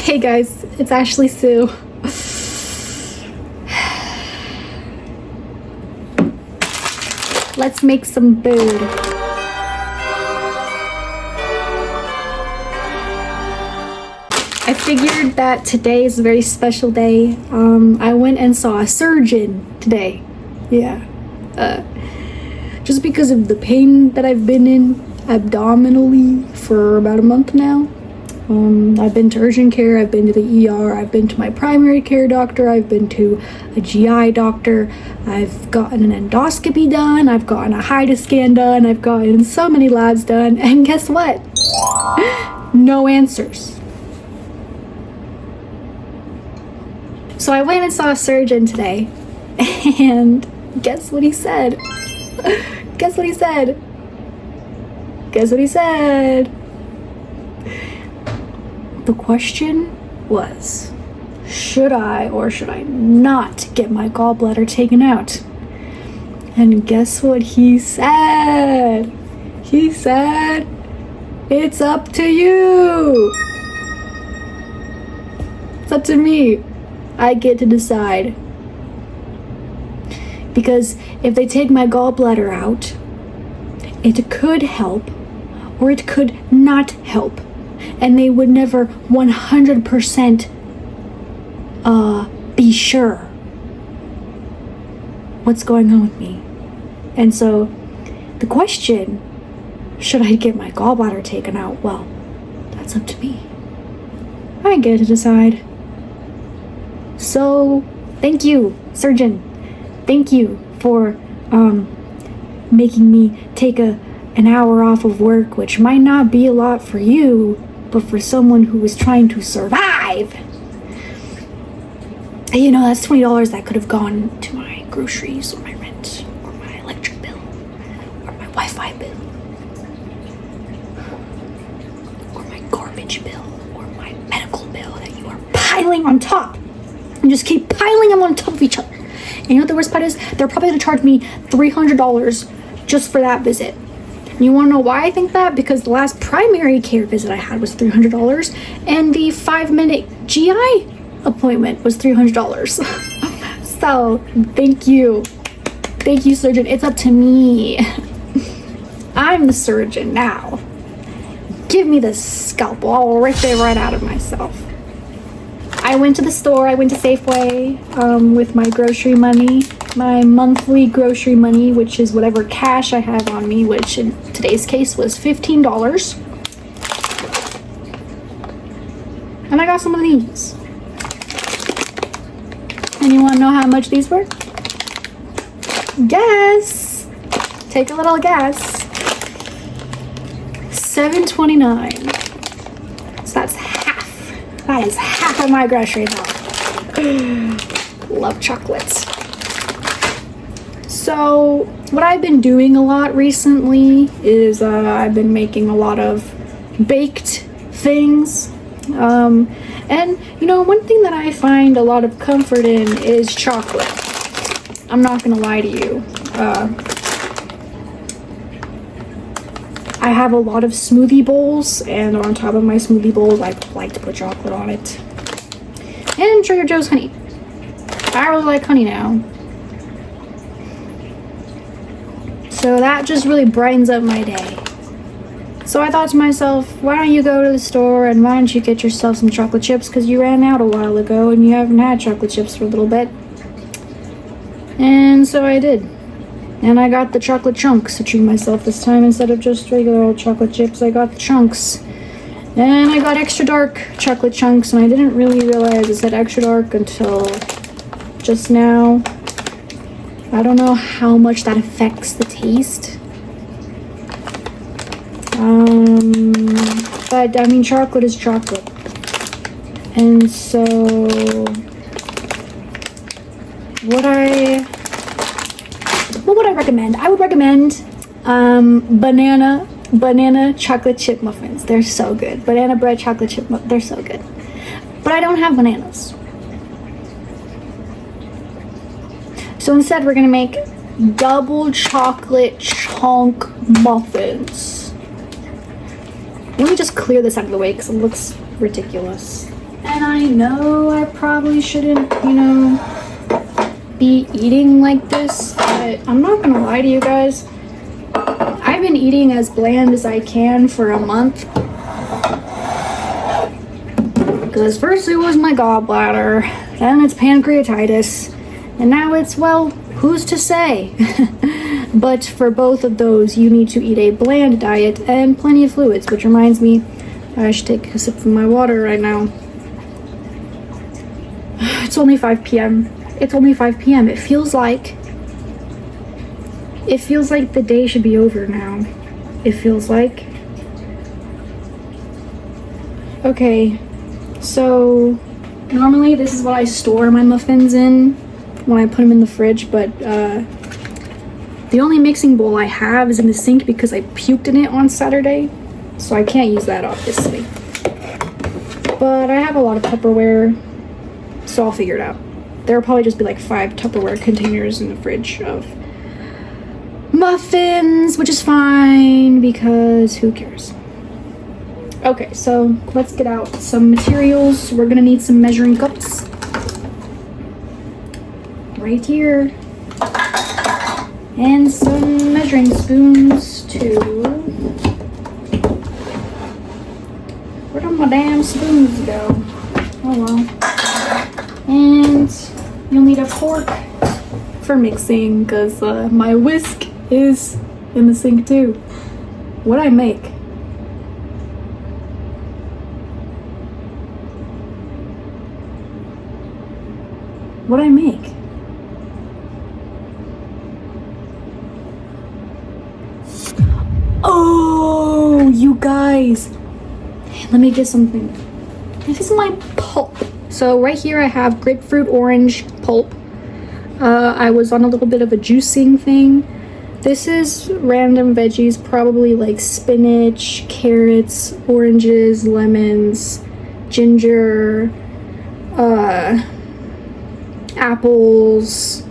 Hey guys, it's Ashley Sue. Let's make some food. I figured that today is a very special day. I went and saw a surgeon today. Yeah. Just because of the pain that I've been in abdominally for about a month now. I've been to urgent care, I've been to the ER, I've been to my primary care doctor, I've been to a GI doctor, I've gotten an endoscopy done, I've gotten a HIDA scan done, I've gotten so many labs done, and guess what? No answers. So I went and saw a surgeon today, and guess what he said? Guess what he said? Guess what he said? The question was, should I or should I not get my gallbladder taken out? And guess what he said? He said, it's up to you. It's up to me. I get to decide. Because if they take my gallbladder out, it could help or it could not help. And they would never 100% be sure what's going on with me. And so the question, should I get my gallbladder taken out? Well, that's up to me. I get to decide. So thank you, surgeon. Thank you for making me take an hour off of work, which might not be a lot for you, but for someone who is trying to survive, you know, that's $20 that could have gone to my groceries or my rent or my electric bill or my Wi-Fi bill or my garbage bill or my medical bill that you are piling on top. And just keep piling them on top of each other. And you know what the worst part is? They're probably going to charge me $300 just for that visit. You want to know why I think that? Because the last primary care visit I had was $300 and the 5-minute GI appointment was $300. So, thank you. Thank you, surgeon. It's up to me. I'm the surgeon now. Give me the scalpel. I'll rip it right out of myself. I went to the store, I went to Safeway with my grocery money, my monthly grocery money, which is whatever cash I have on me, which in today's case was $15. And I got some of these. And you want to know how much these were? Guess. Take a little guess. $7.29. So that's half. That is half of my grocery bill. Love chocolates. So what I've been doing a lot recently is I've been making a lot of baked things. And you know, one thing that I find a lot of comfort in is chocolate. I'm not gonna lie to you. I have a lot of smoothie bowls, and on top of my smoothie bowls, I like to put chocolate on it. And Trader Joe's honey. I really like honey now. So that just really brightens up my day. So I thought to myself, why don't you go to the store and why don't you get yourself some chocolate chips, because you ran out a while ago and you haven't had chocolate chips for a little bit. And so I did. And I got the chocolate chunks to treat myself this time instead of just regular old chocolate chips. I got the chunks. And I got extra dark chocolate chunks, and I didn't really realize it said extra dark until just now. I don't know how much that affects the taste. But I mean, chocolate is chocolate. And so what would I recommend? I would recommend banana chocolate chip muffins. They're so good. Banana bread chocolate chip they're so good. But I don't have bananas. So instead we're gonna make double chocolate chunk muffins. Let me just clear this out of the way because it looks ridiculous. And I know I probably shouldn't, be eating like this, but I'm not gonna lie to you guys. I've been eating as bland as I can for a month. Because first it was my gallbladder, then it's pancreatitis, and now it's, well, who's to say? But for both of those, you need to eat a bland diet and plenty of fluids, which reminds me, I should take a sip of my water right now. It's only 5 p.m. It's only 5 p.m. It feels like the day should be over now. It feels like. Okay, so normally this is what I store my muffins in when I put them in the fridge, but the only mixing bowl I have is in the sink because I puked in it on Saturday, so I can't use that obviously. But I have a lot of Tupperware, so I'll figure it out. There'll probably just be like 5 Tupperware containers in the fridge of muffins, which is fine because who cares? Okay, so let's get out some materials. We're gonna need some measuring cups right here, and some measuring spoons too. Where did my damn spoons go? Oh well. And you'll need a fork for mixing because my whisk is in the sink too. What'd I make? What'd I make? Oh, you guys. Let me get something. This is my pulp. So right here I have grapefruit orange pulp. I was on a little bit of a juicing thing. This is random veggies, probably like spinach, carrots, oranges, lemons, ginger, apples,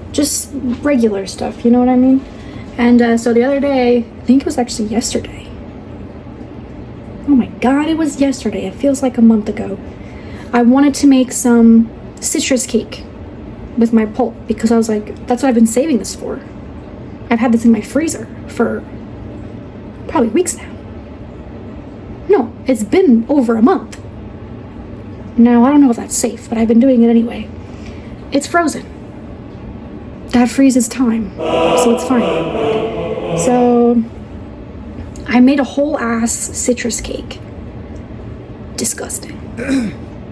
just regular stuff, you know what I mean? And so the other day, I think it was actually yesterday. Oh my god, it was yesterday. It feels like a month ago. I wanted to make some citrus cake with my pulp because I was like, that's what I've been saving this for. I've had this in my freezer for probably weeks now. No, it's been over a month. Now, I don't know if that's safe, but I've been doing it anyway. It's frozen. That freezes time, so it's fine. So I made a whole ass citrus cake. Disgusting.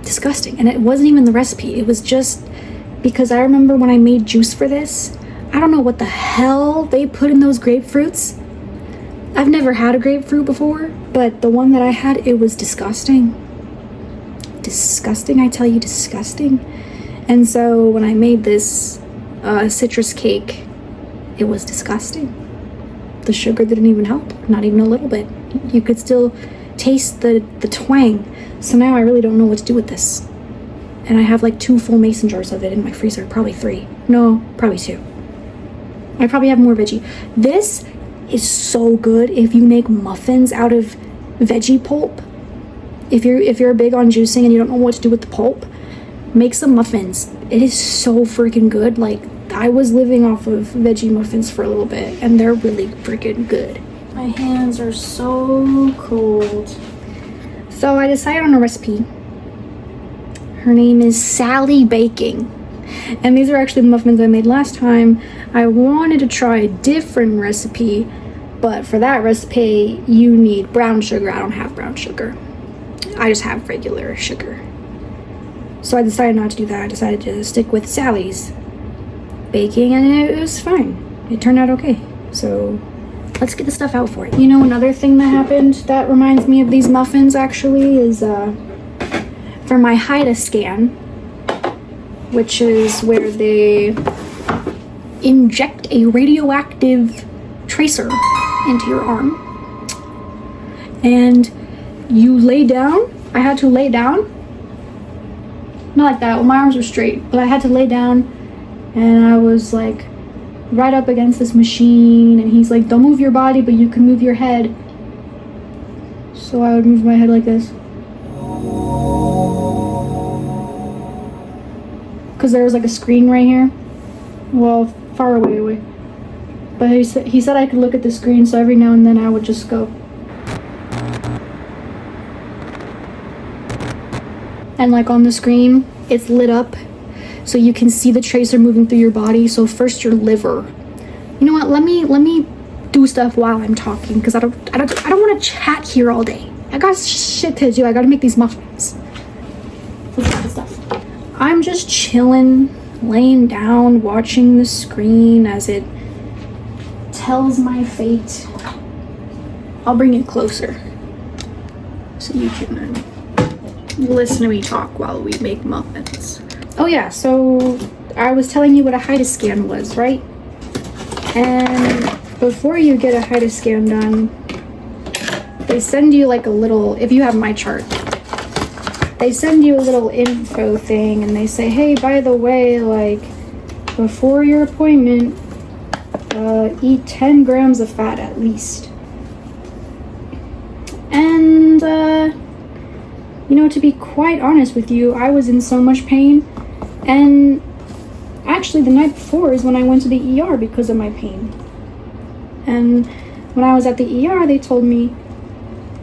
Disgusting. And it wasn't even the recipe. It was just because I remember when I made juice for this, I don't know what the hell they put in those grapefruits. I've never had a grapefruit before, but the one that I had, it was disgusting. Disgusting, I tell you, disgusting. And so when I made this citrus cake, it was disgusting. The sugar didn't even help, not even a little bit. You could still taste the twang. So now I really don't know what to do with this. And I have like 2 full mason jars of it in my freezer, probably 3. No, probably 2. I probably have more veggie. This is so good if you make muffins out of veggie pulp. If you're big on juicing and you don't know what to do with the pulp, make some muffins. It is so freaking good. Like, I was living off of veggie muffins for a little bit, and they're really freaking good. My hands are so cold. So I decided on a recipe. Her name is Sally Baking. And these are actually the muffins I made last time. I wanted to try a different recipe, but for that recipe, you need brown sugar. I don't have brown sugar. I just have regular sugar. So I decided not to do that. I decided to stick with Sally's baking, and it was fine. It turned out okay. So let's get the stuff out for it. You know, another thing that happened that reminds me of these muffins actually is for my HIDA scan, which is where they inject a radioactive tracer into your arm. And you lay down. I had to lay down. Not like that. Well, my arms were straight, but I had to lay down, and I was like right up against this machine, and he's like, don't move your body, but you can move your head. So I would move my head like this. Because there was like a screen right here. Well, far away. But he said I could look at the screen, so every now and then I would just go. And like on the screen, it's lit up, so you can see the tracer moving through your body. So first your liver. You know what? Let me do stuff while I'm talking, because I don't want to chat here all day. I got shit to do. I gotta make these muffins. Let's get the stuff. I'm just chilling, laying down, watching the screen as it tells my fate. I'll bring it closer so you can listen to me talk while we make muffins. Oh yeah, so I was telling you what a HIDA scan was, right? And before you get a HIDA scan done, they send you like a little, if you have my chart, they send you a little info thing and they say, hey, by the way, like before your appointment, eat 10 grams of fat at least. And, you know, to be quite honest with you, I was in so much pain. And actually the night before is when I went to the ER because of my pain. And when I was at the ER, they told me,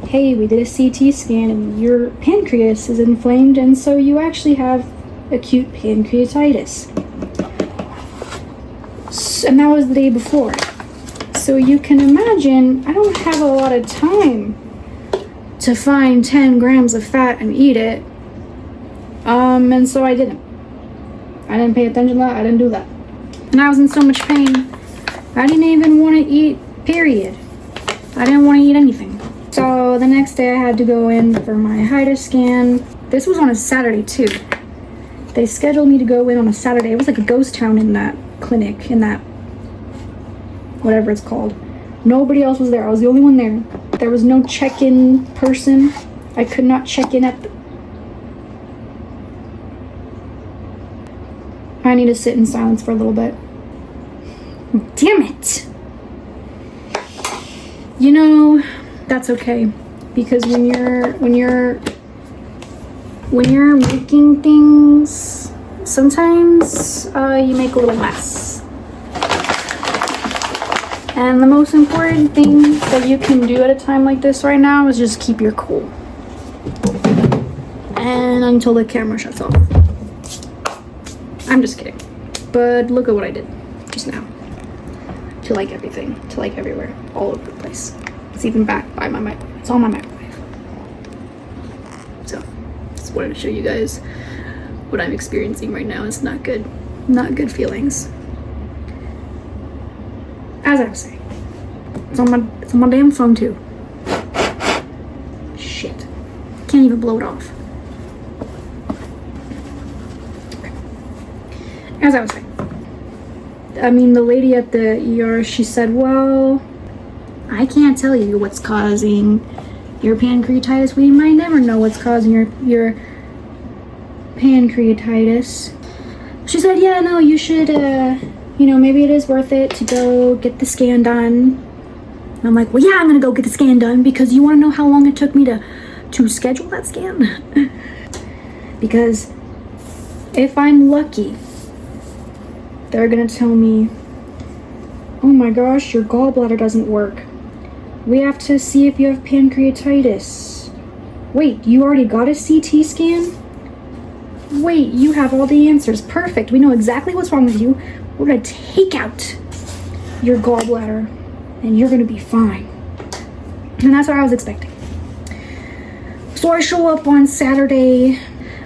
hey, we did a CT scan and your pancreas is inflamed, and so you actually have acute pancreatitis. And that was the day before. So you can imagine I don't have a lot of time to find 10 grams of fat and eat it. And so I didn't pay attention to that. I didn't do that. And I was in so much pain, I didn't even want to eat, period. I didn't want to eat anything. So the next day I had to go in for my HIDA scan. This was on a Saturday too. They scheduled me to go in on a Saturday. It was like a ghost town in that clinic, in that whatever it's called. Nobody else was there. I was the only one there. There was no check-in person. I could not check in at the... I need to sit in silence for a little bit. Damn it! You know, that's okay, because when you're making things, sometimes you make a little mess. And the most important thing that you can do at a time like this right now is just keep your cool. And until the camera shuts off. I'm just kidding. But look at what I did just now. To like everything, to like everywhere, all over the place. It's even back by my microwave. It's on my microwave. So, just wanted to show you guys what I'm experiencing right now. It's not good. Not good feelings. As I was saying, it's on my damn phone too. Shit. Can't even blow it off. Okay. As I was saying, I mean, the lady at the ER, she said, well, I can't tell you what's causing your pancreatitis. We might never know what's causing your pancreatitis. She said, yeah, no, you should, you know, maybe it is worth it to go get the scan done. And I'm like, well, yeah, I'm gonna go get the scan done, because you want to know how long it took me to schedule that scan? Because if I'm lucky, they're gonna tell me, oh my gosh, your gallbladder doesn't work. We have to see if you have pancreatitis. Wait, you already got a CT scan? Wait, you have all the answers. Perfect. We know exactly what's wrong with you. We're gonna take out your gallbladder and you're gonna be fine. And that's what I was expecting. So I show up on Saturday.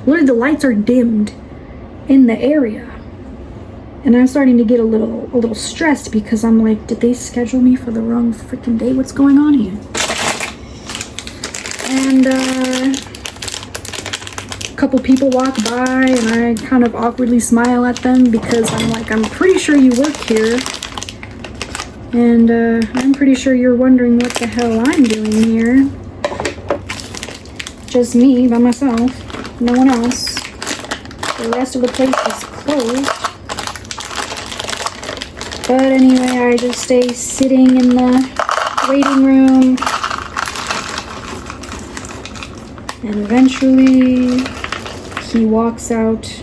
Literally, the lights are dimmed in the area. And I'm starting to get a little stressed, because I'm like, did they schedule me for the wrong freaking day? What's going on here? And a couple people walk by and I kind of awkwardly smile at them, because I'm like, I'm pretty sure you work here. And I'm pretty sure you're wondering what the hell I'm doing here. Just me by myself, no one else. The rest of the place is closed. But anyway, I just stay sitting in the waiting room, And eventually he walks out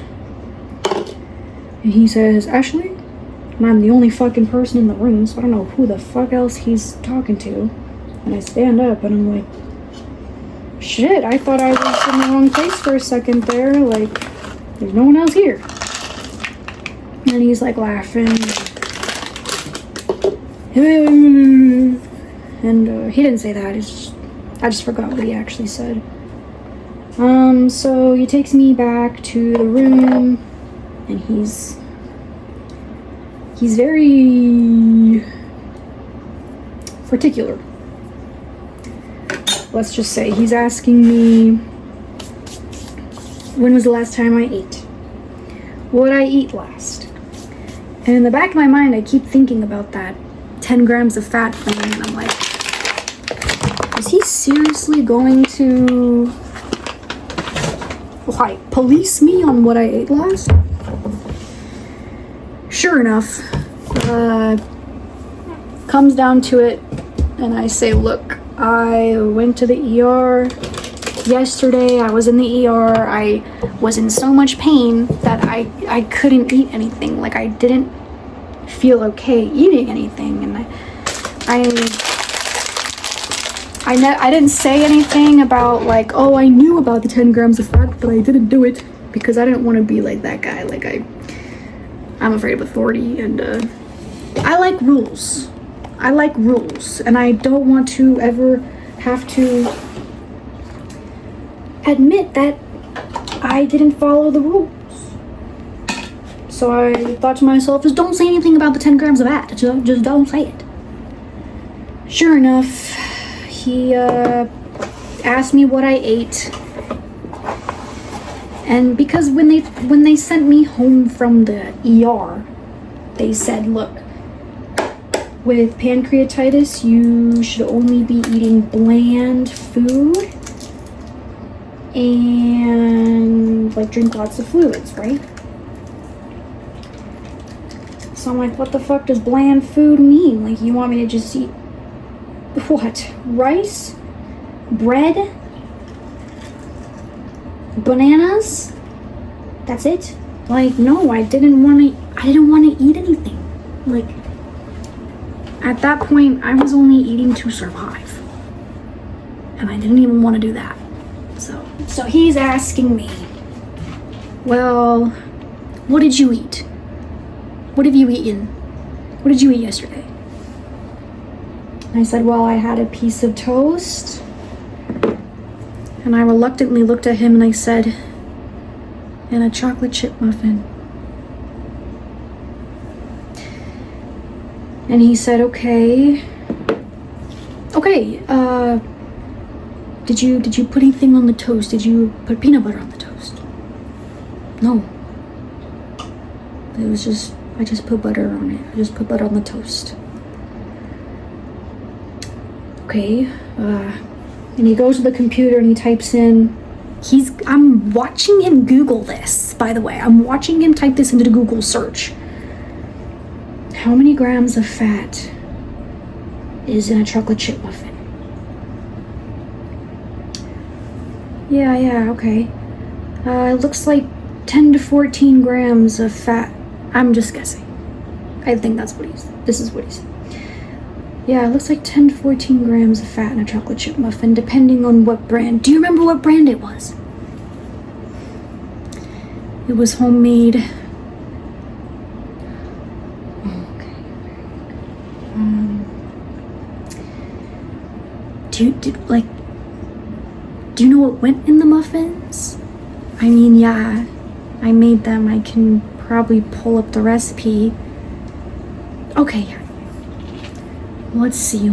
and he says, Ashley, and I'm the only fucking person in the room, so I don't know who the fuck else he's talking to. And I stand up and I'm like, shit, I thought I was in the wrong place for a second there. Like, there's no one else here. And he's like laughing. And he didn't say that. I just forgot what he actually said. So he takes me back to the room, and he's very particular. Let's just say he's asking me, when was the last time I ate? What did I eat last? And in the back of my mind, I keep thinking about that 10 grams of fat thing, and I'm like, is he seriously going to police me on what I ate last? Sure enough, comes down to it, and I say, look, I went to the ER yesterday. I was in the ER. I was in so much pain that I couldn't eat anything. Like, I didn't feel okay eating anything, and I didn't say anything about like, oh, I knew about the 10 grams of fat, but I didn't do it because I didn't want to be like that guy. Like, I'm afraid of authority, and I like rules. And I don't want to ever have to admit that I didn't follow the rules. So I thought to myself, just don't say anything about the 10 grams of fat. Just don't say it. Sure enough, he asked me what I ate. And because when they sent me home from the ER, they said, look, with pancreatitis, you should only be eating bland food and like drink lots of fluids, right? So I'm like, what the fuck does bland food mean? Like, you want me to just eat what? Rice? Bread? Bananas? That's it? Like, no, I didn't want to eat anything. Like, at that point, I was only eating to survive. And I didn't even want to do that. So he's asking me, well, what did you eat? What have you eaten? What did you eat yesterday? And I said, well, I had a piece of toast. And I reluctantly looked at him and I said, and a chocolate chip muffin. And he said, okay, did you put anything on the toast? Did you put peanut butter on the toast? No. It was just, I just put butter on it. I just put butter on the toast. Okay, and he goes to the computer and he types in, I'm watching him Google this, by the way. I'm watching him type this into the Google search. How many grams of fat is in a chocolate chip muffin? Yeah, okay. It looks like 10 to 14 grams of fat. I'm just guessing. I think this is what he said. Yeah, it looks like 10 to 14 grams of fat in a chocolate chip muffin, depending on what brand. Do you remember what brand it was? It was homemade. Okay. Do you know what went in the muffins? I mean, yeah, I made them. I can probably pull up the recipe. Okay, yeah. Let's see.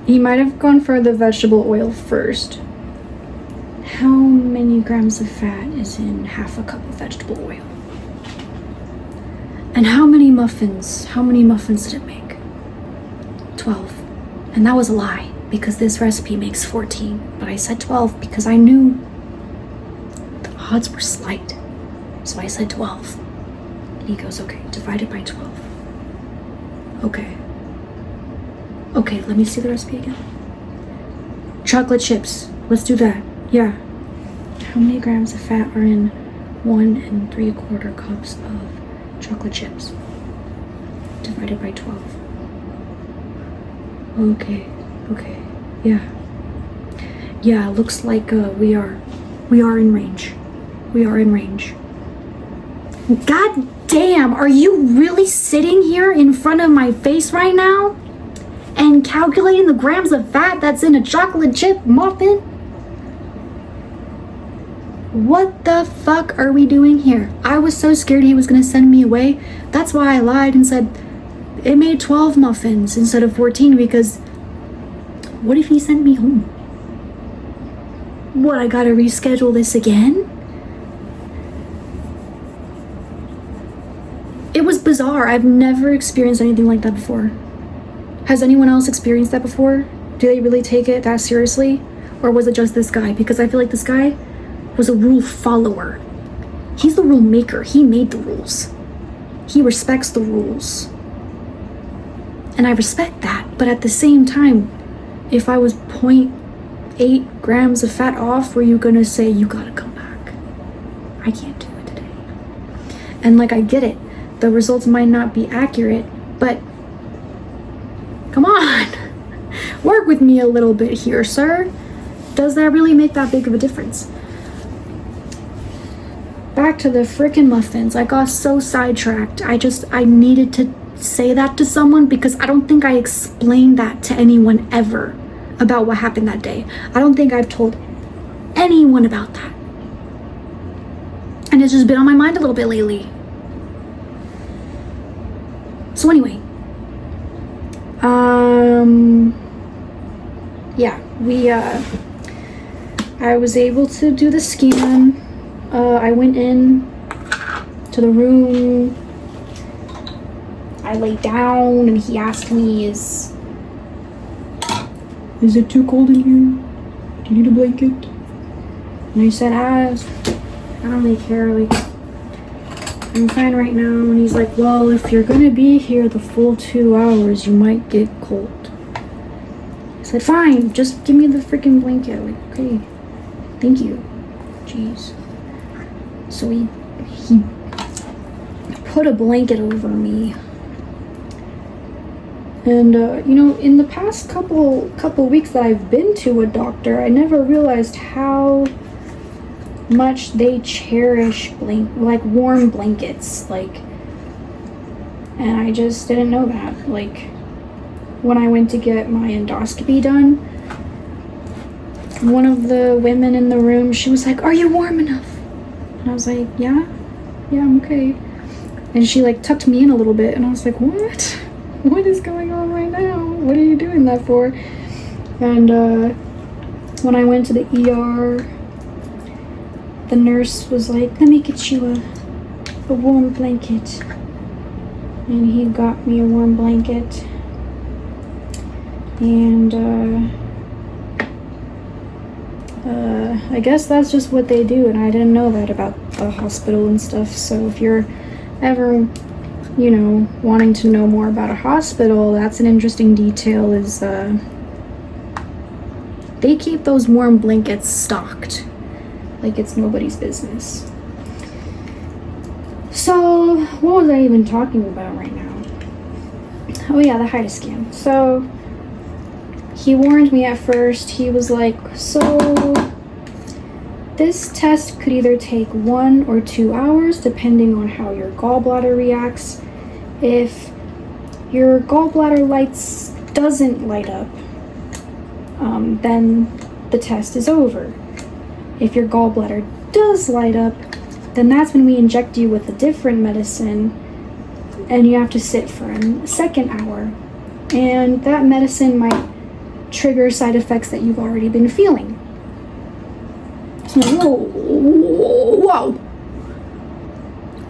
He might have gone for the vegetable oil first. How many grams of fat is in half a cup of vegetable oil? And how many muffins did it make? 12. And that was a lie, because this recipe makes 14. But I said 12 because I knew the odds were slight. So I said 12. And he goes, okay, divided by 12. Okay, let me see the recipe again. Chocolate chips, let's do that. Yeah. How many grams of fat are in 1 3/4 cups of chocolate chips? Divided by 12. Okay. Yeah. Yeah, looks like we are in range. We are in range. God damn, are you really sitting here in front of my face right now and calculating the grams of fat that's in a chocolate chip muffin? What the fuck are we doing here? I was so scared he was gonna send me away. That's why I lied and said it made 12 muffins instead of 14, because what if he sent me home? What, I gotta reschedule this again? It was bizarre. I've never experienced anything like that before. Has anyone else experienced that before? Do they really take it that seriously? Or was it just this guy? Because I feel like this guy was a rule follower. He's the rule maker. He made the rules. He respects the rules. And I respect that. But at the same time, if I was 0.8 grams of fat off, were you gonna say, you gotta come back? I can't do it today. And like, I get it. The results might not be accurate, but come on. Work with me a little bit here, sir. Does that really make that big of a difference? Back to the frickin' muffins. I got so sidetracked. I needed to say that to someone because I don't think I explained that to anyone ever about what happened that day. I don't think I've told anyone about that. And it's just been on my mind a little bit lately. So anyway, yeah, I was able to do the scan. I went in to the room. I laid down and he asked me, is it too cold in here? Do you need a blanket? And I said, I don't really care, like, I'm fine right now. And he's like, well, if you're gonna be here the full 2 hours, you might get cold. I said, fine, just give me the freaking blanket. Like, okay, thank you. Jeez. So he put a blanket over me. And, you know, in the past couple weeks that I've been to a doctor, I never realized how much they cherish warm blankets, like, and I just didn't know that. Like, when I went to get my endoscopy done, one of the women in the room, she was like, are you warm enough? And I was like, yeah, I'm okay. And she like tucked me in a little bit, and I was like, what is going on right now? What are you doing that for? And when I went to the ER, the nurse was like, let me get you a warm blanket. And he got me a warm blanket. And I guess that's just what they do, and I didn't know that about the hospital and stuff. So if you're ever, you know, wanting to know more about a hospital, that's an interesting detail, is they keep those warm blankets stocked like it's nobody's business. So what was I even talking about right now? Oh yeah, the HIDA scan. So he warned me at first. He was like, so this test could either take 1 or 2 hours depending on how your gallbladder reacts. If your gallbladder doesn't light up, then the test is over. If your gallbladder does light up, then that's when we inject you with a different medicine, and you have to sit for a second hour. And that medicine might trigger side effects that you've already been feeling. So,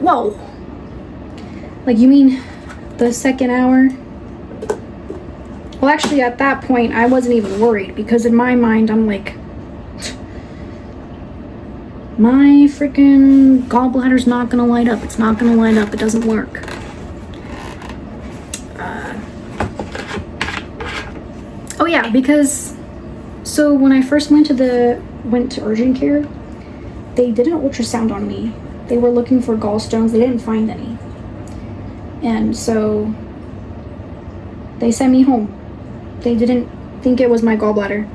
whoa. Like, you mean the second hour? Well, actually, at that point, I wasn't even worried, because in my mind, I'm like, my freaking gallbladder's not gonna light up. It's not gonna light up. It doesn't work. Oh yeah, because So when I first went to urgent care, they did an ultrasound on me. They were looking for gallstones. They didn't find any. And so they sent me home. They didn't think it was my gallbladder.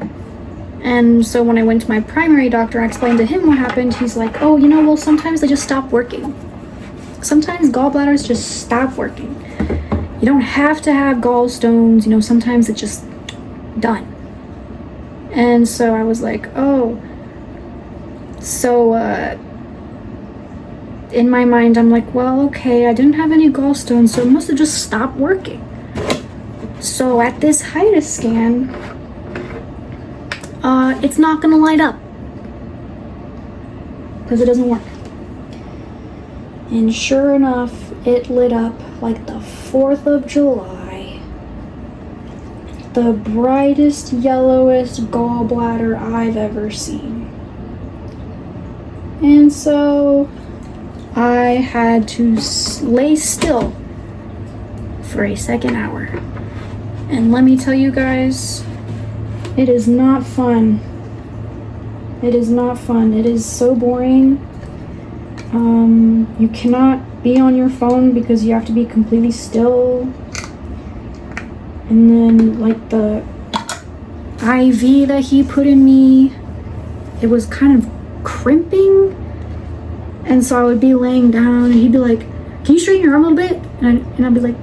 And so when I went to my primary doctor, I explained to him what happened. He's like, oh, well, sometimes they just stop working. Sometimes gallbladders just stop working. You don't have to have gallstones, sometimes it's just done. And so I was like, oh. So in my mind, I'm like, well, okay, I didn't have any gallstones, so it must have just stopped working. So at this hiatus scan, it's not gonna light up because it doesn't work. And sure enough, it lit up like the 4th of July. The brightest, yellowest gallbladder I've ever seen. And so I had to lay still for a second hour. And let me tell you guys, it is not fun. It is not fun. It is so boring. You cannot be on your phone because you have to be completely still. And then, like, the IV that he put in me, it was kind of crimping. And so I would be laying down and he'd be like, can you straighten your arm a little bit? And I'd be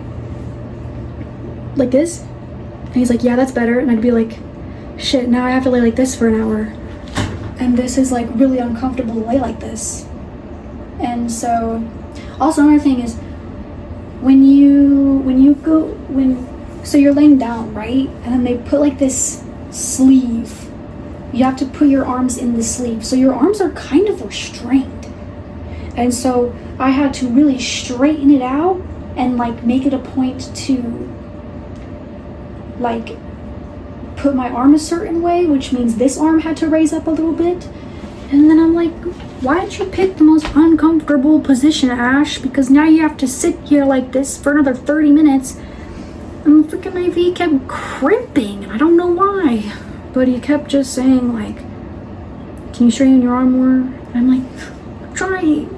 like this? And he's like, yeah, that's better. And I'd be like, shit, now I have to lay like this for an hour. And this is like really uncomfortable to lay like this. And so, also another thing is, so you're laying down, right? And then they put like this sleeve. You have to put your arms in the sleeve. So your arms are kind of restrained. And so I had to really straighten it out and like make it a point to like put my arm a certain way, which means this arm had to raise up a little bit. And then I'm like, why did you pick the most uncomfortable position, Ash? Because now you have to sit here like this for another 30 minutes. And the freaking IV kept crimping. I don't know why. But he kept just saying like, can you straighten your arm more? And I'm like, I'm trying.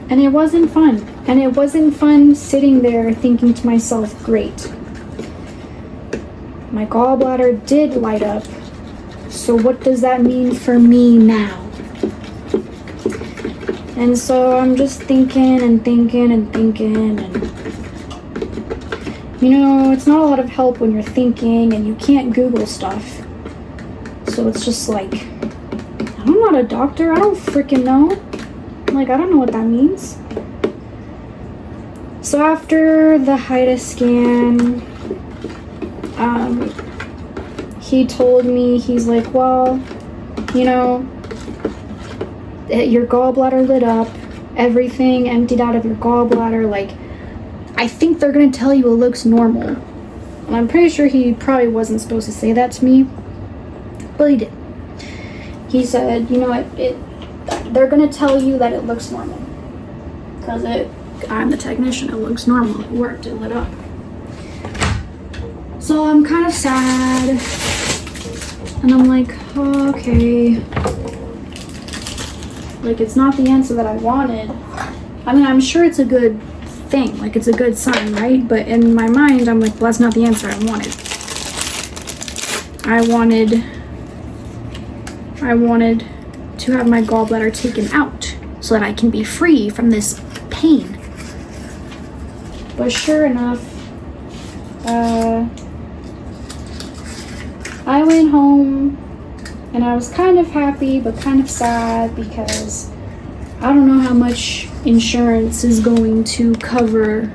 And it wasn't fun. And it wasn't fun sitting there thinking to myself, great. My gallbladder did light up. So what does that mean for me now? And so I'm just thinking and thinking and thinking, and it's not a lot of help when you're thinking and you can't Google stuff. So it's just like, I'm not a doctor, I don't freaking know. Like, I don't know what that means. So after the hiatus scan, he told me, he's like, well, your gallbladder lit up, everything emptied out of your gallbladder. Like, I think they're gonna tell you it looks normal. And I'm pretty sure he probably wasn't supposed to say that to me, but he did. He said, they're gonna tell you that it looks normal. Because I'm the technician, it looks normal, it worked, it lit up. So I'm kind of sad, and I'm like, oh, okay. Like, it's not the answer that I wanted. I mean, I'm sure it's a good thing, like it's a good sign, right? But in my mind, I'm like, well, that's not the answer I wanted. I wanted to have my gallbladder taken out so that I can be free from this pain. But sure enough, I went home and I was kind of happy but kind of sad because I don't know how much insurance is going to cover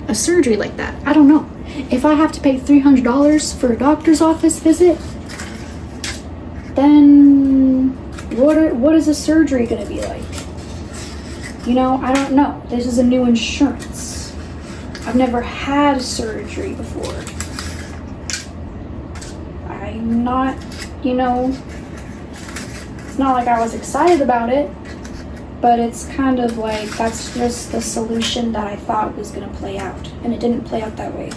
a surgery like that. I don't know. If I have to pay $300 for a doctor's office visit, then what is a surgery going to be like? I don't know. This is a new insurance. I've never had surgery before. I'm not, it's not like I was excited about it, but it's kind of like that's just the solution that I thought was going to play out, and it didn't play out that way.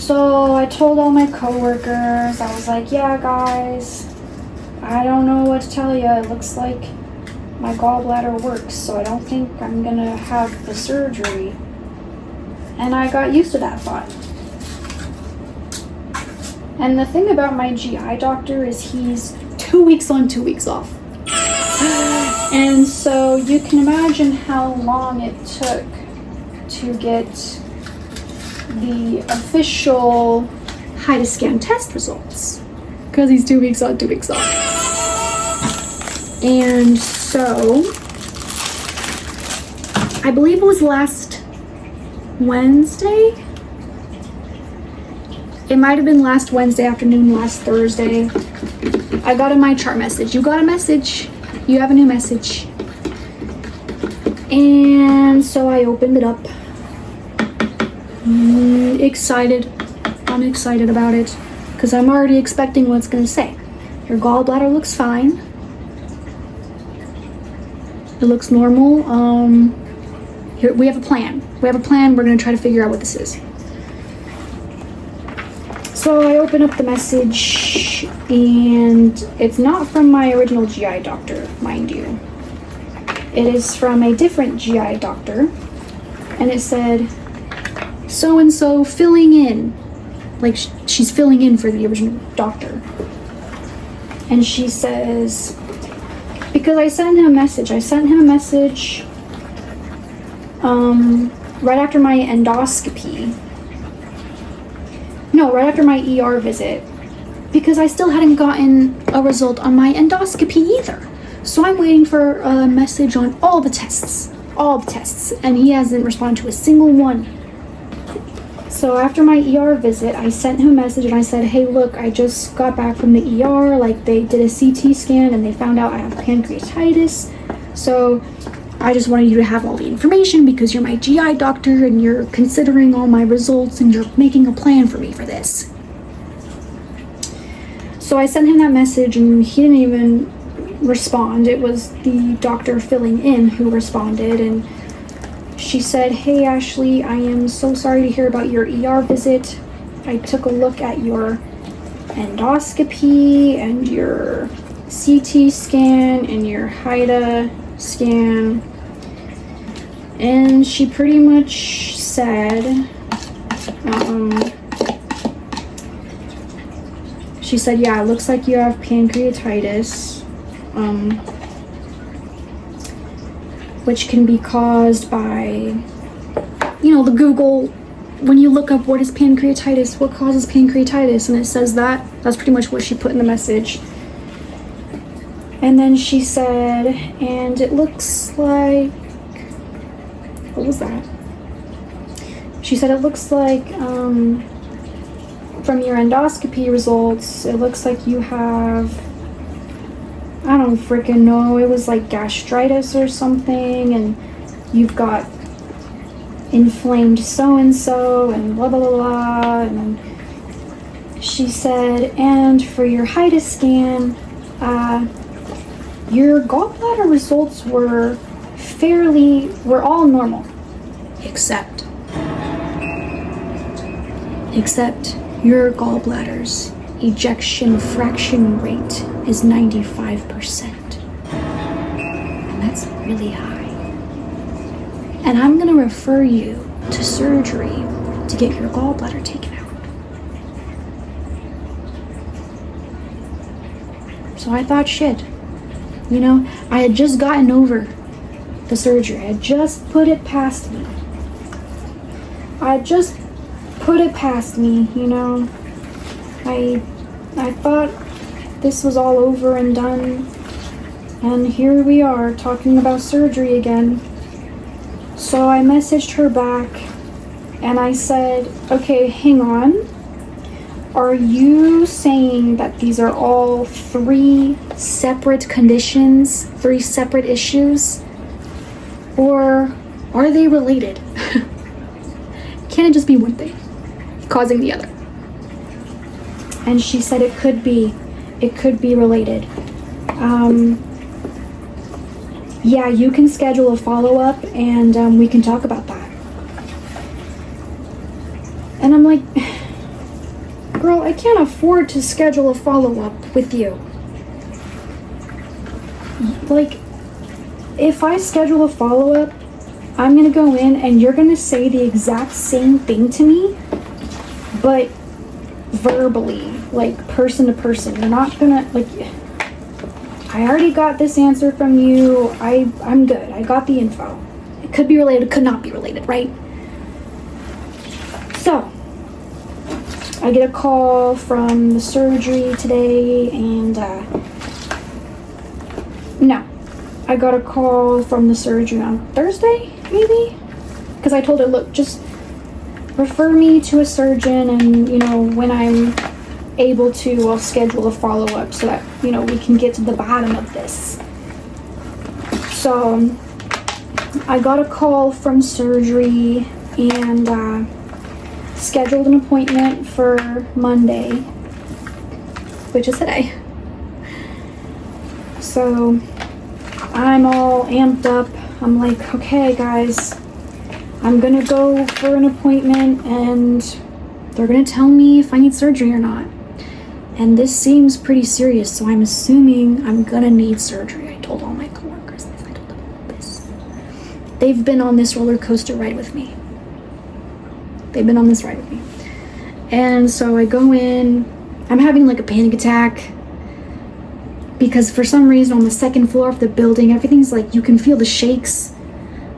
So I told all my coworkers, I was like, yeah, guys, I don't know what to tell you. It looks like my gallbladder works, so I don't think I'm gonna have the surgery. And I got used to that thought. And the thing about my GI doctor is he's 2 weeks on, 2 weeks off. And so you can imagine how long it took to get the official HIDA scan test results, because he's 2 weeks on, 2 weeks off. And so I believe it was last Wednesday. It might have been last Wednesday afternoon, last Thursday. I got a My Chart message. You got a message. You have a new message. And so I opened it up. Excited. I'm excited about it because I'm already expecting what it's going to say. Your gallbladder looks fine. It looks normal. Here, we have a plan. We're going to try to figure out what this is. So I open up the message, and it's not from my original GI doctor, mind you. It is from a different GI doctor, and it said, so-and-so filling in. Like, she's filling in for the original doctor. And she says, because I sent him a message right after my endoscopy. No, right after my ER visit, because I still hadn't gotten a result on my endoscopy either. So I'm waiting for a message on all the tests, and he hasn't responded to a single one. So after my ER visit, I sent him a message and I said, hey, look, I just got back from the ER, like they did a CT scan and they found out I have pancreatitis. So I just wanted you to have all the information because you're my GI doctor and you're considering all my results and you're making a plan for me for this. So I sent him that message and he didn't even respond. It was the doctor filling in who responded, and she said, hey Ashley, I am so sorry to hear about your ER visit. I took a look at your endoscopy and your CT scan and your HIDA scan, and she pretty much said, she said, yeah, it looks like you have pancreatitis, which can be caused by, the Google, when you look up what is pancreatitis, what causes pancreatitis, and it says that. That's pretty much what she put in the message. And then she said, and it looks like, what was that? She said it looks like, from your endoscopy results, it looks like you have, I don't freaking know, it was like gastritis or something, and you've got inflamed so-and-so, and blah, blah, blah, blah. And she said, and for your HIDA scan, your gallbladder results were all normal, except your gallbladder's ejection fraction rate is 95%. And that's really high. And I'm gonna refer you to surgery to get your gallbladder taken out. So I thought, shit. I had just gotten over the surgery. I had just put it past me. I thought this was all over and done. And here we are talking about surgery again. So I messaged her back and I said, okay, hang on. Are you saying that these are all 3 separate conditions, 3 separate issues? Or are they related? Can it just be one thing causing the other? And she said it could be related. Yeah, you can schedule a follow-up and we can talk about that. And I'm like, girl, I can't afford to schedule a follow-up with you. Like, if I schedule a follow-up, I'm gonna go in and you're gonna say the exact same thing to me, but verbally, like person to person. You're not gonna, like, I already got this answer from you. I'm good. I got the info. It could be related, it could not be related, right? So, I get a call from the surgery today, and no, I got a call from the surgery on Thursday, maybe? Because I told her, look, just refer me to a surgeon, and, you know, when I'm able to, I'll schedule a follow-up so that, you know, we can get to the bottom of this. So, I got a call from surgery and scheduled an appointment for Monday, which is today. So, I'm all amped up. I'm like, okay, guys, I'm gonna go for an appointment and they're gonna tell me if I need surgery or not. And this seems pretty serious, so I'm assuming I'm gonna need surgery. I told all my coworkers this. I told them all this. They've been on this roller coaster ride with me. They've been on this ride with me. And so I go in, I'm having like a panic attack because for some reason on the second floor of the building, everything's like, you can feel the shakes,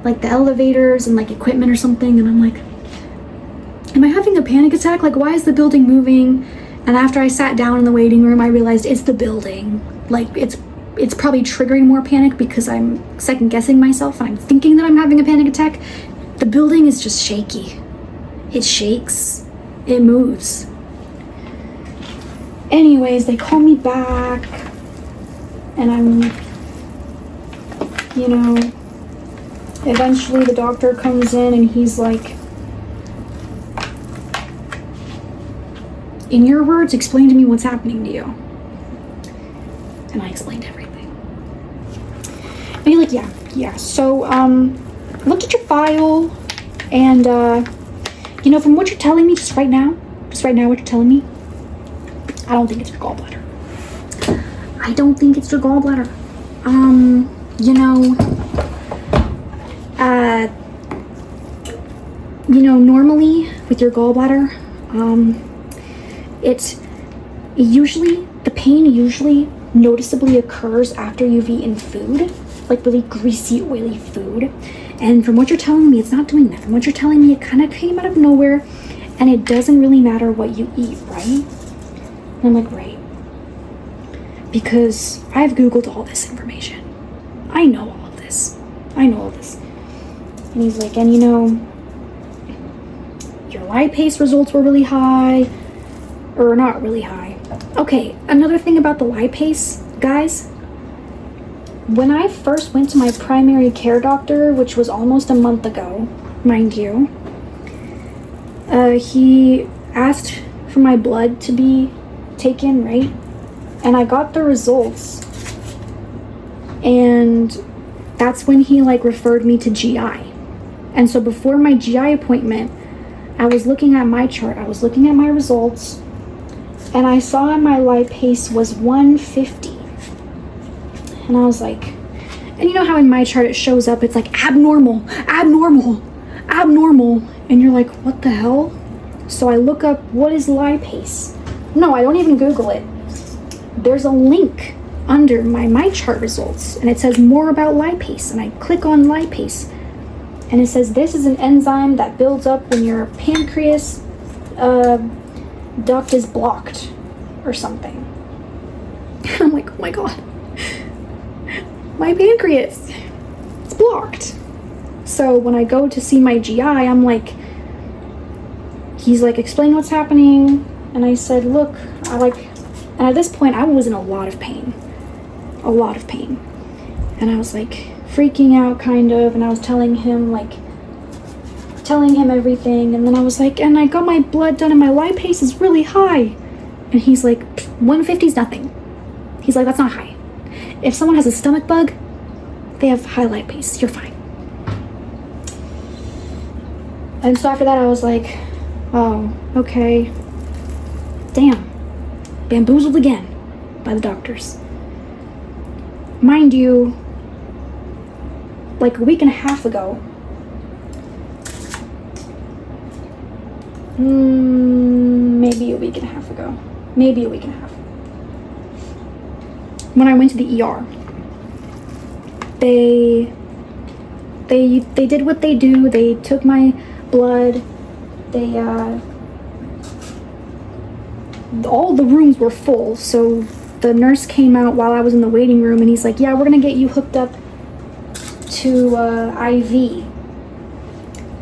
like the elevators and like equipment or something. And I'm like, am I having a panic attack? Like, why is the building moving? And after I sat down in the waiting room, I realized it's the building. Like, it's probably triggering more panic because I'm second guessing myself and I'm thinking that I'm having a panic attack. The building is just shaky. It shakes. It moves. Anyways, they call me back and I'm, you know, eventually the doctor comes in and he's like, in your words, explain to me what's happening to you. And I explained everything. And he's like, yeah. So, looked at your file, and, you know, from what you're telling me just right now, what you're telling me, I don't think it's your gallbladder. I don't think it's your gallbladder. Normally with your gallbladder, the pain usually noticeably occurs after you've eaten food, like really greasy, oily food. And from what you're telling me, it's not doing that. From what you're telling me, it kind of came out of nowhere, and it doesn't really matter what you eat, right? And I'm like, right. Because I've Googled all this information. I know all of this. And he's like, and you know, your lipase results were really high. Or not really high. Okay, another thing about the lipase, guys. When I first went to my primary care doctor, which was almost a month ago, mind you, he asked for my blood to be taken, right? And I got the results. And that's when he referred me to GI. And so before my GI appointment, I was looking at my chart, I was looking at my results, and I saw my lipase was 150. And I was like, and you know how in my chart it shows up, it's like abnormal. And you're like, what the hell? So I look up, what is lipase? No, I don't even Google it. There's a link under my chart results, and it says more about lipase. And I click on lipase, and it says this is an enzyme that builds up when your pancreas duct is blocked or something. I'm like, oh my god, my pancreas, it's blocked. So when I go to see my GI, I'm like, he's like, explain what's happening. And I said, look, and at this point I was in a lot of pain. And I was like freaking out kind of, and I was telling him everything. And then I was like, and I got my blood done and my lipase is really high. And he's like, 150 is nothing. He's like, that's not high. If someone has a stomach bug, they have high lipase, you're fine. And so after that I was like, oh, okay. damn, bamboozled again by the doctors. Mind you, like a week and a half ago, maybe a week and a half, when I went to the ER, they did what they do. They took my blood. All the rooms were full, so the nurse came out while I was in the waiting room, and he's like, yeah, we're gonna get you hooked up to IV.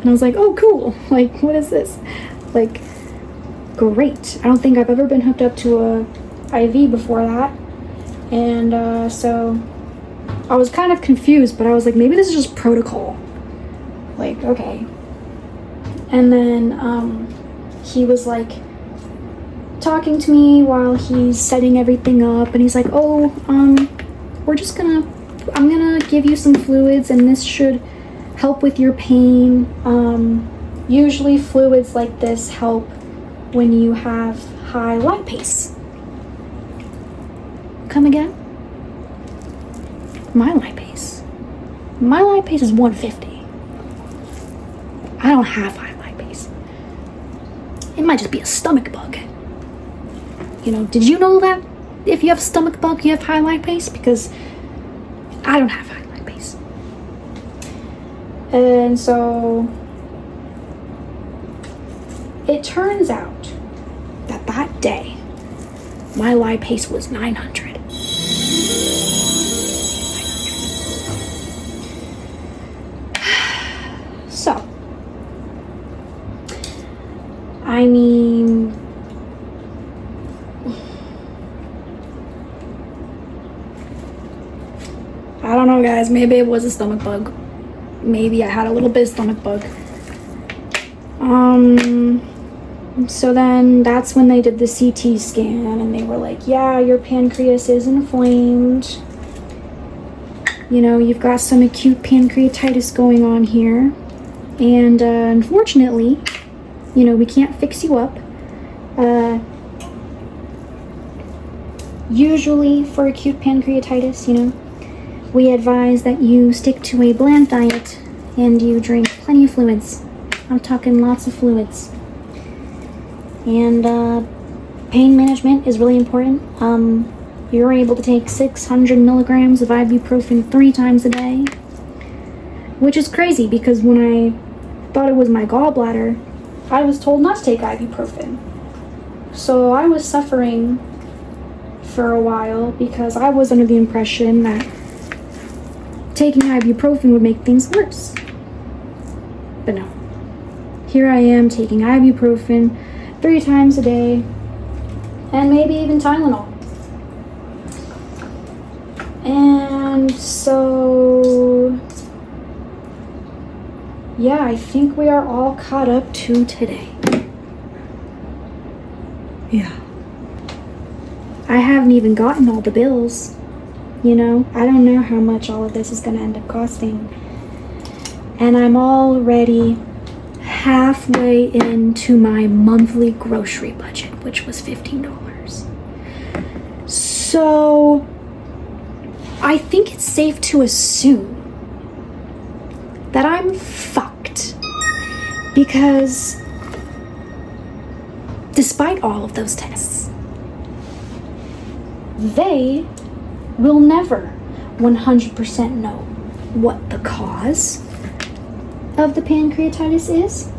And I was like, oh, cool. Like, what is this? Like, great. I don't think I've ever been hooked up to a IV before that. And so I was kind of confused, but I was like, maybe this is just protocol. Like, okay. And then he was like talking to me while he's setting everything up, and he's like, oh, I'm gonna give you some fluids, and this should help with your pain. Usually fluids like this help when you have high lipase. Come again? My lipase is 150. I don't have high lipase. It might just be a stomach bug. You know, did you know that if you have a stomach bug, you have high lipase? Because I don't have high lipase. And so it turns out that that day, my lipase was 900. So, I mean, I don't know, guys. Maybe it was a stomach bug. Maybe I had a little bit of stomach bug. So then that's when they did the CT scan, and they were like, yeah, your pancreas is inflamed. You know, you've got some acute pancreatitis going on here. And unfortunately, you know, we can't fix you up. Usually for acute pancreatitis, you know, we advise that you stick to a bland diet and you drink plenty of fluids. I'm talking lots of fluids. And pain management is really important. You're able to take 600 milligrams of ibuprofen 3 times a day, which is crazy because when I thought it was my gallbladder, I was told not to take ibuprofen. So I was suffering for a while because I was under the impression that taking ibuprofen would make things worse. But no. Here I am taking ibuprofen 3 times a day, and maybe even Tylenol. And so, yeah, I think we are all caught up to today. Yeah. I haven't even gotten all the bills. You know, I don't know how much all of this is going to end up costing. And I'm already halfway into my monthly grocery budget, which was $15. So I think it's safe to assume that I'm fucked, because despite all of those tests, they will never 100% know what the cause of the pancreatitis is.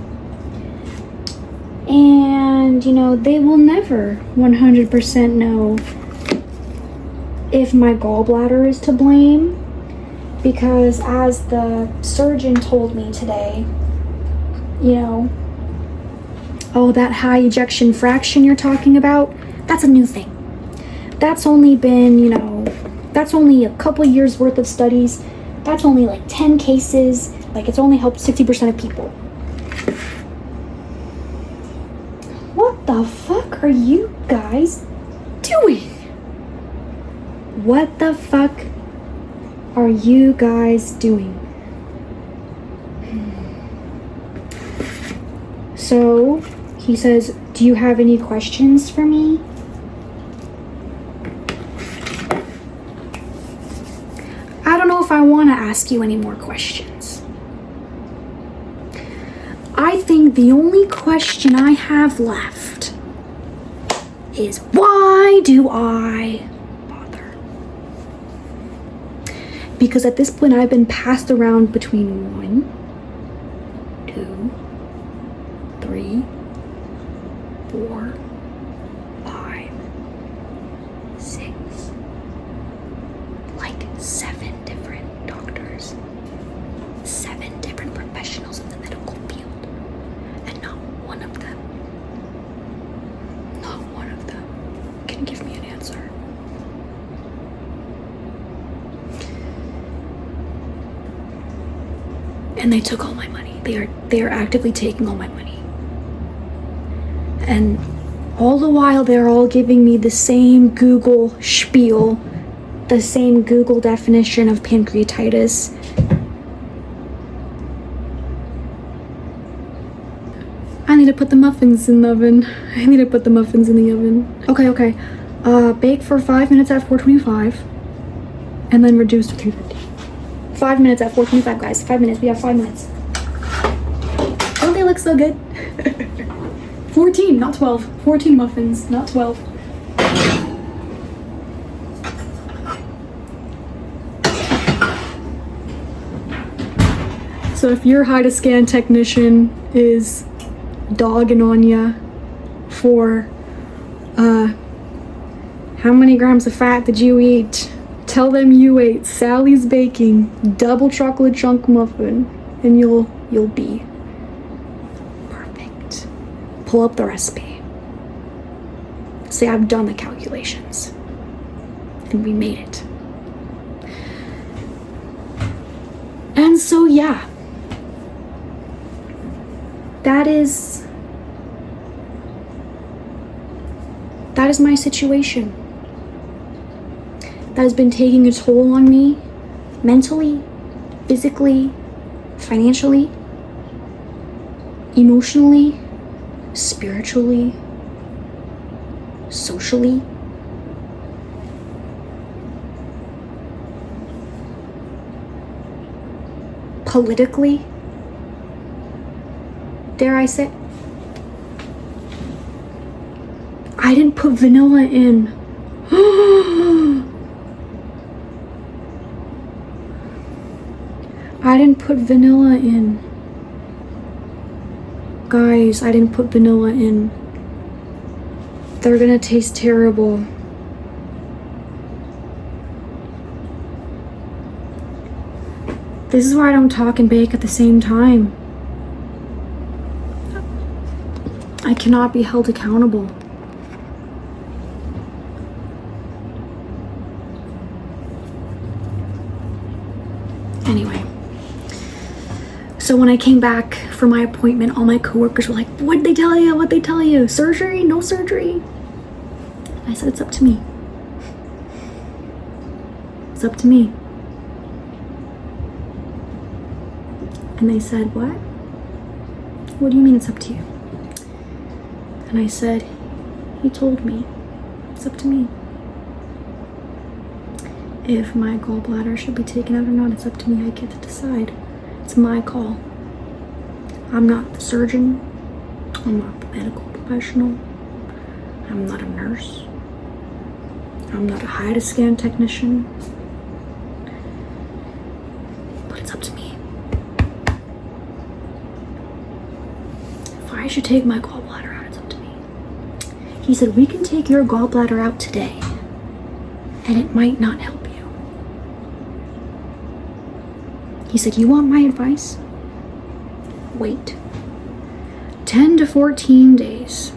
And, you know, they will never 100% know if my gallbladder is to blame, because as the surgeon told me today, you know, oh, that high ejection fraction you're talking about, that's a new thing. That's only been, you know, that's only a couple years worth of studies. That's only like 10 cases. Like, it's only helped 60% of people. What the fuck are you guys doing? What the fuck are you guys doing? So, He says, "Do you have any questions for me?" I don't know if I want to ask you any more questions. I think the only question I have left is, why do I bother? Because at this point I've been passed around between 1, 2, 3, 4, 5, 6, like 7 different doctors, 7 different professionals in the medical field, and not one of them can give me an answer. And they took all my money. They are actively taking all my money. And all the while they're all giving me the same Google spiel, the same Google definition of pancreatitis. I need to put the muffins in the oven. Okay. Bake for 5 minutes at 425 and then reduce to 350. 5 minutes at 425, guys. 5 minutes. We have 5 minutes. Don't they look so good? 14, not 12. 14 muffins, not 12. So if your hide-a-scan technician is dogging on ya for how many grams of fat did you eat, tell them you ate Sally's Baking double chocolate chunk muffin and you'll be perfect. Pull up the recipe. Say, I've done the calculations and we made it. And so yeah, that is my situation. That has been taking a toll on me mentally, physically, financially, emotionally, spiritually, socially. Politically, dare I say. I didn't put vanilla in. I didn't put vanilla in. Guys, I didn't put vanilla in. They're gonna taste terrible. This is why I don't talk and bake at the same time. I cannot be held accountable. Anyway, so when I came back for my appointment, all my coworkers were like, "What'd they tell you? What'd they tell you? Surgery? No surgery?" I said, "It's up to me. It's up to me." And they said, "What? What do you mean it's up to you?" And I said, "He told me. It's up to me. If my gallbladder should be taken out or not, it's up to me. I get to decide. It's my call. I'm not the surgeon. I'm not the medical professional. I'm not a nurse. I'm not a hide-a-scan technician. But it's up to me. If I should take my gallbladder out, it's up to me." He said, "We can take your gallbladder out today, and it might not help you." He said, "You want my advice? Wait 10 to 14 days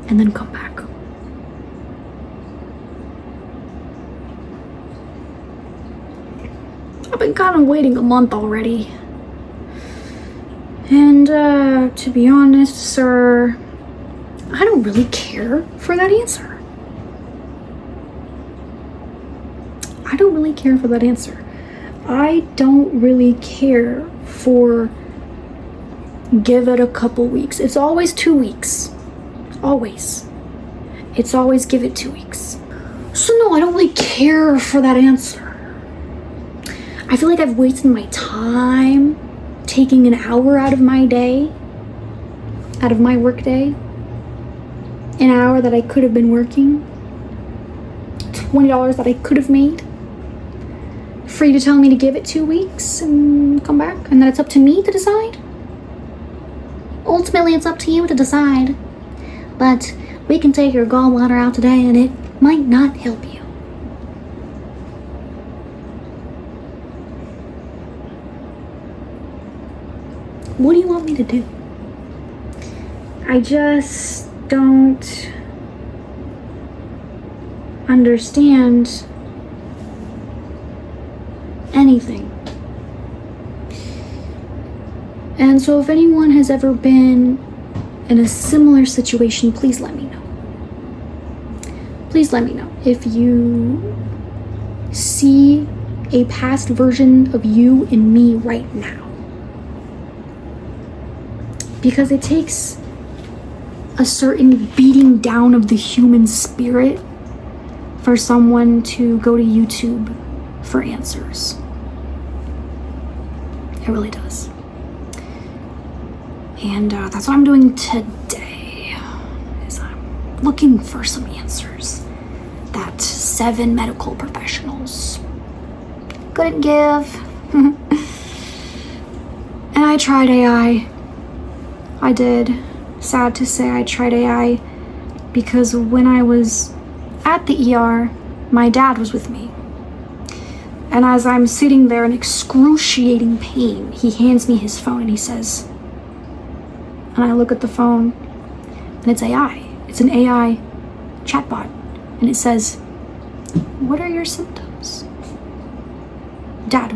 and then come back." I've been kind of waiting a month already. And to be honest, sir, I don't really care for that answer. I don't really care for that answer. I don't really care for give it a couple weeks. It's always 2 weeks. Always. It's always give it 2 weeks. So no, I don't really care for that answer. I feel like I've wasted my time taking an hour out of my day, out of my work day, an hour that I could have been working, $20 that I could have made, for you to tell me to give it 2 weeks and come back, and that it's up to me to decide. Ultimately, it's up to you to decide, but we can take your gallbladder out today and it might not help you. What do you want me to do? I just don't understand anything. And so if anyone has ever been in a similar situation, please let me know. Please let me know if you see a past version of you in me right now. Because it takes a certain beating down of the human spirit for someone to go to YouTube for answers. It really does. And that's what I'm doing today, is I'm looking for some answers that 7 medical professionals couldn't give. And I tried AI. I did. Sad to say, I tried AI because when I was at the ER, my dad was with me. And as I'm sitting there in excruciating pain, he hands me his phone and he says, and I look at the phone and it's AI. It's an AI chatbot. And it says, "What are your symptoms?" Dad.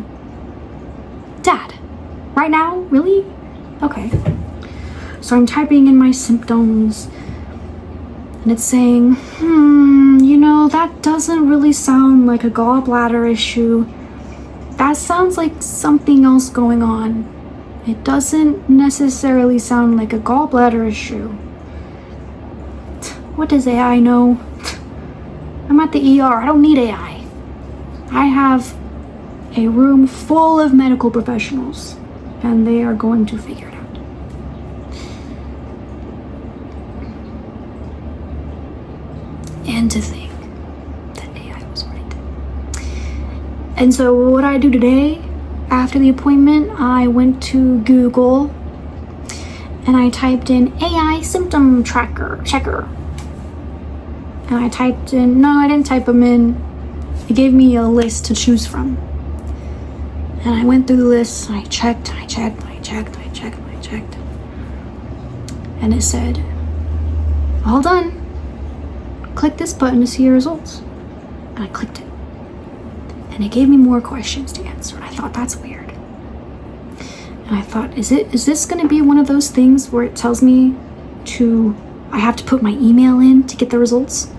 Right now? Really? Okay. So I'm typing in my symptoms and it's saying, that doesn't really sound like a gallbladder issue. That sounds like something else going on. It doesn't necessarily sound like a gallbladder issue. What does AI know? I'm at the ER. I don't need AI. I have a room full of medical professionals and they are going to figure it out. And to think that AI was right. And so what I do today, after the appointment, I went to Google and I typed in AI symptom checker. And I typed in, no, I didn't type them in. It gave me a list to choose from. And I went through the list and I checked. And it said, all done. Click this button to see your results. And I clicked it. And it gave me more questions to answer. And I thought, that's weird. And I thought, is this going to be one of those things where it tells me I have to put my email in to get the results?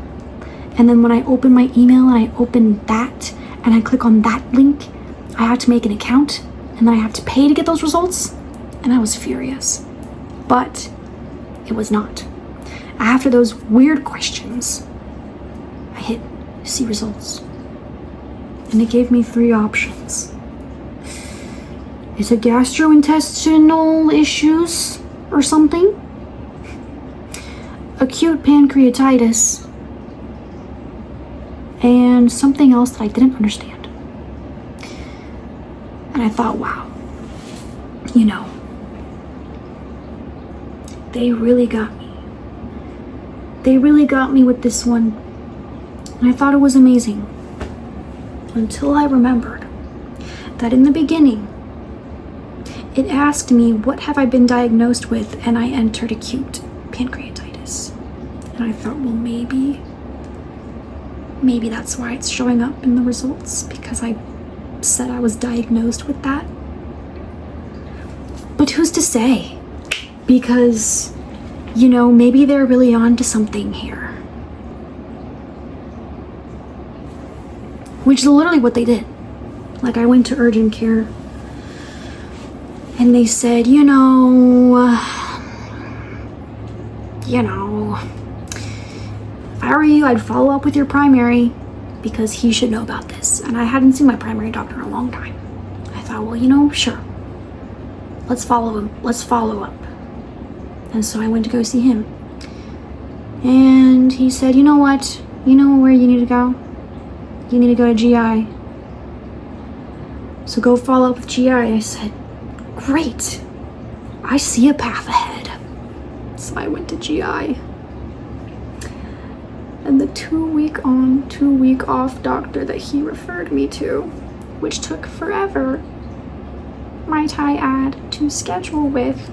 And then when I open my email and I open that and I click on that link, I have to make an account and then I have to pay to get those results? And I was furious. But it was not. After those weird questions, I hit see results. And it gave me 3 options. Is it gastrointestinal issues or something? Acute pancreatitis. And something else that I didn't understand. And I thought, wow, they really got me. They really got me with this one. And I thought it was amazing. Until I remembered that in the beginning, it asked me, what have I been diagnosed with? And I entered acute pancreatitis. And I thought, well, maybe that's why it's showing up in the results, because I said I was diagnosed with that. But who's to say? Because, maybe they're really onto something here. Which is literally what they did. Like, I went to urgent care And they said, if I were you, I'd follow up with your primary because he should know about this. And I hadn't seen my primary doctor in a long time. I thought, well, sure. Let's follow up. And so I went to go see him. And he said, you know what? You know where you need to go? You need to go to GI. So go follow up with GI. I said, great. I see a path ahead. So I went to GI. And the 2-week on, 2-week off doctor that he referred me to, which took forever, might I add, to schedule with,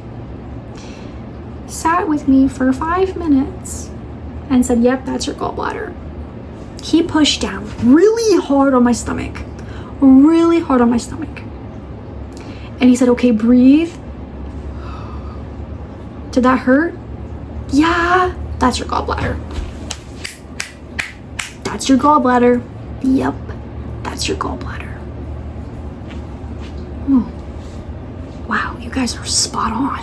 sat with me for 5 minutes and said, yep, that's your gallbladder. He pushed down really hard on my stomach. And he said, okay, breathe. Did that hurt? Yeah, that's your gallbladder. That's your gallbladder. Yep, that's your gallbladder. Oh. Wow, you guys are spot on.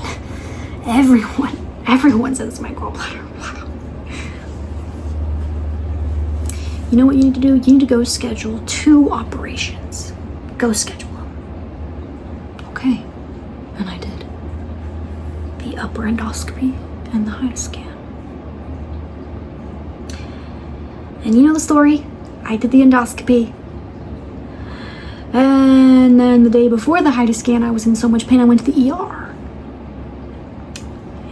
Everyone says it's my gallbladder. Wow. You know what you need to do? You need to go schedule 2 operations. Go schedule them. Okay. And I did. The upper endoscopy and the high scan. And you know the story. I did the endoscopy. And then the day before the high scan, I was in so much pain, I went to the ER.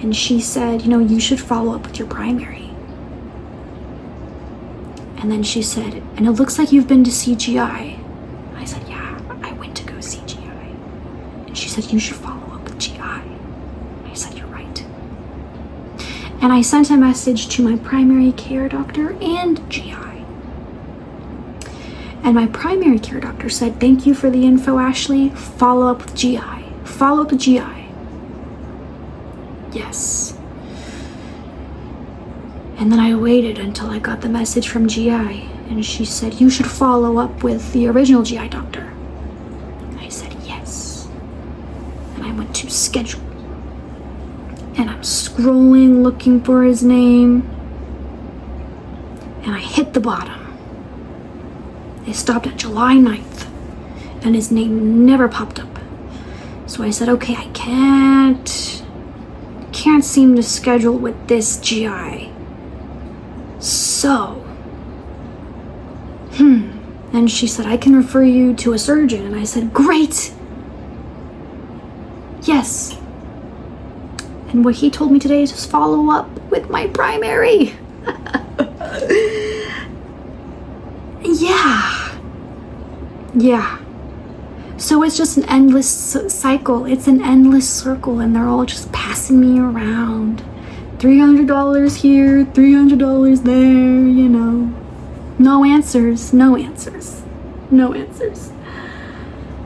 And she said, you should follow up with your primary. And then she said, and it looks like you've been to CGI. I said, yeah, I went to go see GI. And she said, you should follow up with GI. I said, you're right. And I sent a message to my primary care doctor and GI. And my primary care doctor said, thank you for the info, Ashley. Follow up with GI. Follow up with GI. Yes. And then I waited until I got the message from GI. And she said, you should follow up with the original GI doctor. I said, yes. And I went to schedule. And I'm scrolling, looking for his name. And I hit the bottom. It stopped at July 9th. And his name never popped up. So I said, okay, I can't seem to schedule with this GI. So, and she said, I can refer you to a surgeon. And I said, great. Yes. And what he told me today is just follow up with my primary. Yeah. So it's just an endless cycle. It's an endless circle, and they're all just passing me around. $300 here, $300 there, No answers.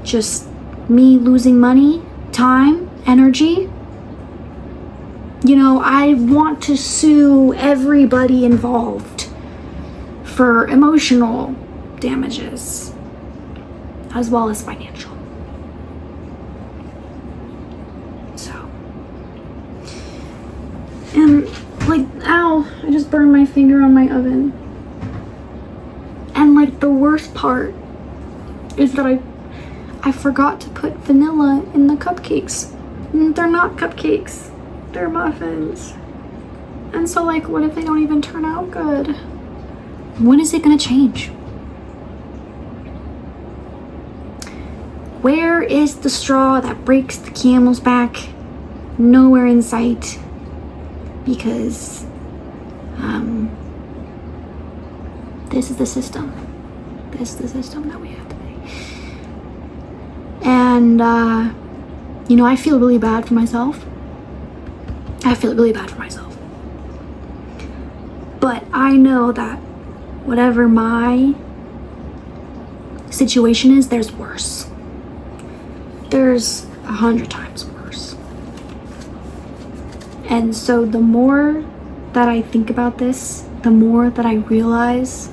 Just me losing money, time, energy. I want to sue everybody involved for emotional damages as well as financial. So, and ow, I just burned my finger on my oven. And the worst part is that I forgot to put vanilla in the cupcakes. They're not cupcakes, they're muffins. And so what if they don't even turn out good? When is it gonna change? Where is the straw that breaks the camel's back? Nowhere in sight. Because this is the system. This is the system that we have today. And I feel really bad for myself. But I know that whatever my situation is, there's worse. There's 100 times worse. And so the more that I think about this, the more that I realize,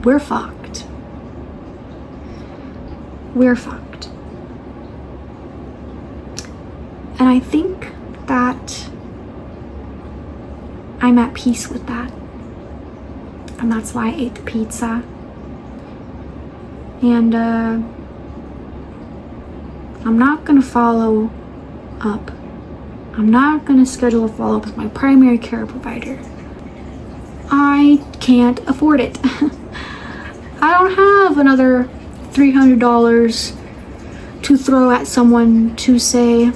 we're fucked. I think that I'm at peace with that. And that's why I ate the pizza. And I'm not gonna follow up. I'm not gonna schedule a follow-up with my primary care provider. I can't afford it. I don't have another $300 to throw at someone to say,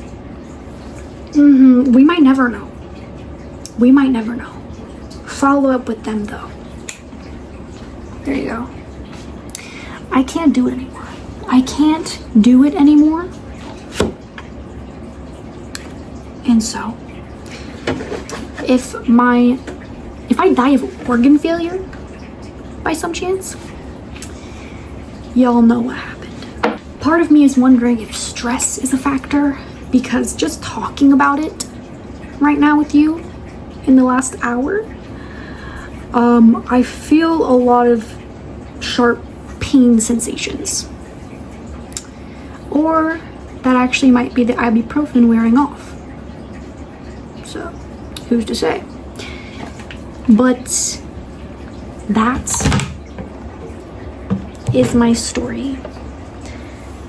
we might never know. We might never know. Follow up with them though. There you go. I can't do it anymore. I can't do it anymore. And so, if I die of organ failure by some chance, y'all know what happened. Part of me is wondering if stress is a factor, because just talking about it right now with you in the last hour, I feel a lot of sharp pain sensations. Or that actually might be the ibuprofen wearing off. So, who's to say? But that is my story.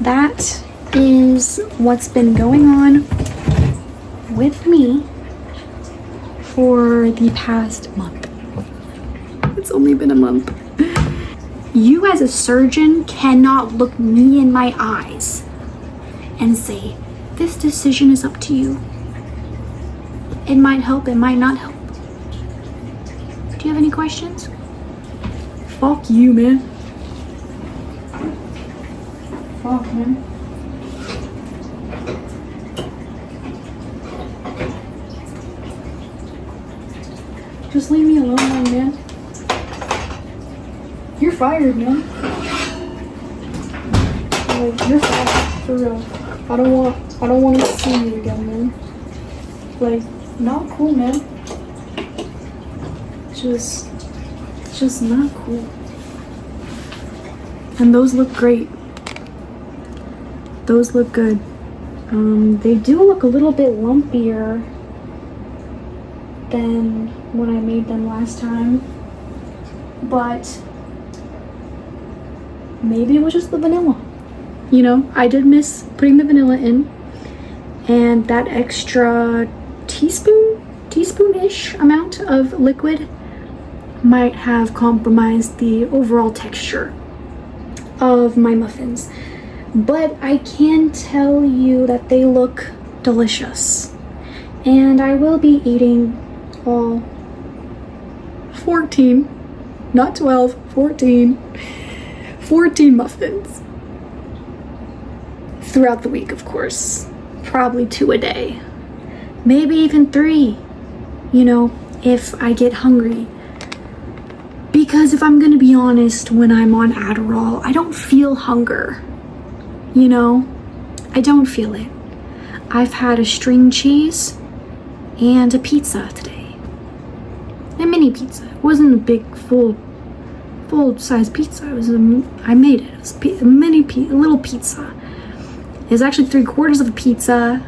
That is what's been going on with me for the past month. It's only been a month. You as a surgeon cannot look me in my eyes and say, this decision is up to you. It might help, it might not help. Do you have any questions? Fuck you, man. Fuck, man. Just leave me alone, man. You're fired, man. Like, you're fired, for real. I don't want to see you again, man. Like, not cool, man. Just not cool. And those look great. Those look good. They do look a little bit lumpier than when I made them last time. But maybe it was just the vanilla. You know, I did miss putting the vanilla in. And that extra teaspoon-ish amount of liquid might have compromised the overall texture of my muffins. But I can tell you that they look delicious. And I will be eating all 14, not 12, 14 muffins throughout the week, of course. Probably 2 a day. Maybe even 3, you know, if I get hungry. Because if I'm gonna be honest, when I'm on Adderall, I don't feel hunger. You know, I don't feel it. I've had a string cheese and a pizza today. A mini pizza. It wasn't a big full-size pizza. It was I made it. It was a little pizza. It's actually 3/4 of a pizza,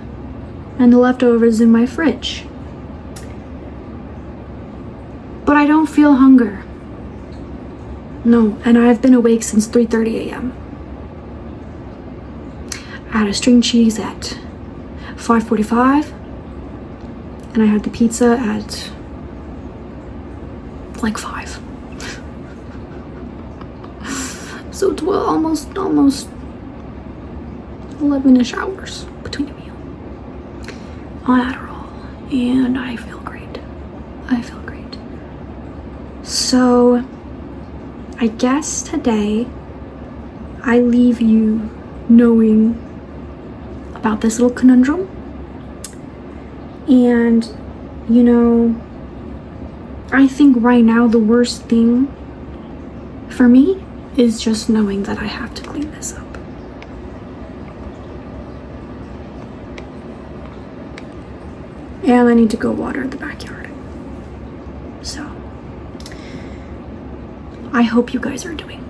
and the leftovers in my fridge. But I don't feel hunger. No, and I've been awake since 3:30 a.m. I had a string cheese at 5:45, and I had the pizza at like 5. So 12, almost 11-ish hours between a meal on Adderall, and I feel great. I feel great. So I guess today I leave you knowing about this little conundrum. And, you know, I think right now the worst thing for me is just knowing that I have to clean this up. And I need to go water the backyard. So, I hope you guys are doing